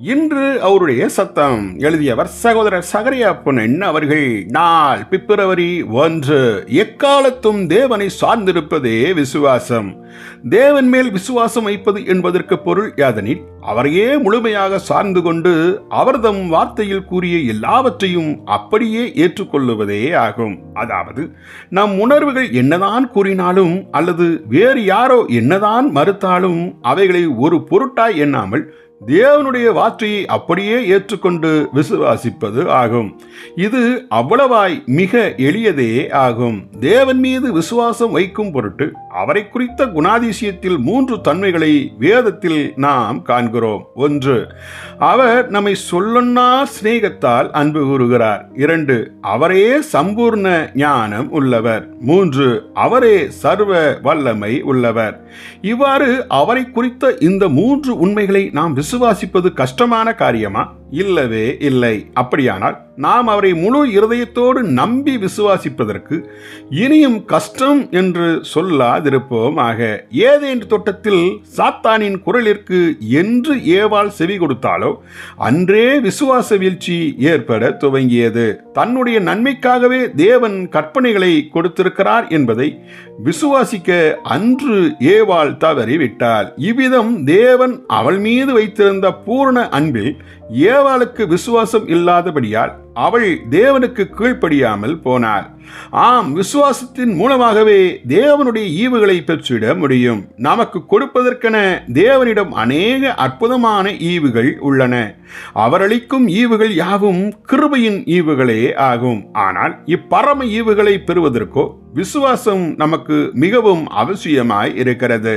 இன்று அவருடைய சத்தம். எழுதியவர் சகோதரர் சகரியா பொன்னன் அவர்கள். நாள் பிப்ரவரி 1. எக்காலத்தும் தேவனை சார்ந்திருப்பதே விசுவாசம். தேவன் மேல் விசுவாசம் வைப்பது என்பதற்கு பொருள் யாதெனில் அவரையே முழுமையாக சார்ந்து கொண்டு அவர்தம் வார்த்தையில் கூறிய எல்லாவற்றையும் அப்படியே ஏற்றுக்கொள்ளுவதே ஆகும். அதாவது நம் உணர்வுகள் என்னதான் கூறினாலும் அல்லது வேறு யாரோ என்னதான் மறுத்தாலும் அவைகளை ஒரு பொருட்டாய் எண்ணாமல் தேவனுடைய வார்த்தையை அப்படியே ஏற்றுக்கொண்டு விசுவாசிப்பது ஆகும். இது அவ்வளவாய் மிக எளியதே ஆகும். தேவன் மீது விசுவாசம் வைக்கும் பொருட்டு அவரை குறித்த குணாதிசயத்தில் 3 தன்மைகளை வேதத்தில் நாம் காண்கிறோம். 1. அவர் நம்மை சொல்லொன்னா சிநேகத்தால் அன்பு கூறுகிறார். 2. அவரே சம்பூர்ண ஞானம் உள்ளவர். 3. அவரே சர்வ வல்லமை உள்ளவர். இவ்வாறு அவரை குறித்த இந்த 3 உண்மைகளை நாம் விசுவாசிப்பது கஷ்டமான காரியமா? இல்லவே இல்லை. அப்படியானால் நாம் அவரை முழு இருதயத்தோடு நம்பி விசுவாசிப்பதற்கு இனியும் கஷ்டம் என்று சொல்லாதிருப்போம் ஆக. ஏதேன் தோட்டத்தில் சாத்தானின் குரலிற்கு என்று ஏவாள் செவி கொடுத்தாலோ அன்றே விசுவாச வீழ்ச்சி ஏற்பட துவங்கியது. தன்னுடைய நன்மைக்காகவே தேவன் கற்பனைகளை கொடுத்திருக்கிறார் என்பதை விசுவாசிக்க அன்று ஏவாள் தவறிவிட்டாள். இவ்விதம் தேவன் அவள் மீது வைத்திருந்த பூரண அன்பில் ஏவாளுக்கு விசுவாசம் இல்லாதபடியால் அவள் தேவனுக்கு கீழ்ப்படியாமல் போனாள். ஆம், விசுவாசத்தின் மூலமாகவே தேவனுடைய ஈவுகளை பெற்றிட முடியும். நமக்கு கொடுப்பதற்கென தேவனிடம் அநேக அற்புதமான ஈவுகள் உள்ளன. அவரளிக்கும் ஈவுகள் யாவும் கிருபையின் ஈவுகளே ஆகும். ஆனால் இப்பரம ஈவுகளை பெறுவதற்கோ விசுவாசம் நமக்கு மிகவும் அவசியமாய் இருக்கிறது.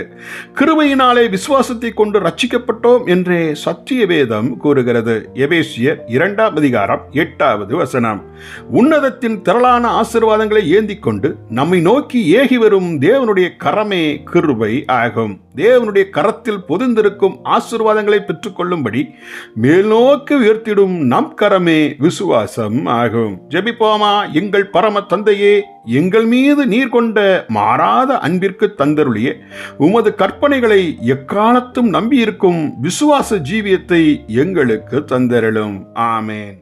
கிருபையினாலே விசுவாசத்தை கொண்டு ரட்சிக்கப்பட்டோம் என்றே சத்திய வேதம் கூறுகிறது. எபேசியர் 2:8. உன்னதத்தின் திரளான ஆசீர்வாதங்களை ஏந்திக் கொண்டு நம்மை நோக்கி ஏகி வரும் தேவனுடைய கரமே கிருபை ஆகும். தேவனுடைய கரத்தில் பொதிந்திருக்கும் ஆசீர்வாதங்களை பெற்றுக்கொள்ளும்படி மேல்நோக்கி உயர்த்திடும் நம் கரமே விசுவாசம் ஆகும். ஜெபிப்போமா. எங்கள் பரம தந்தையே, எங்கள் மீது நீர் கொண்ட மாறாத அன்பிற்கு தந்தருளிய உமது கற்பனைகளை எக்காலத்தும் நம்பியிருக்கும் விசுவாச ஜீவியத்தை எங்களுக்கு தந்தருளும். ஆமேன்.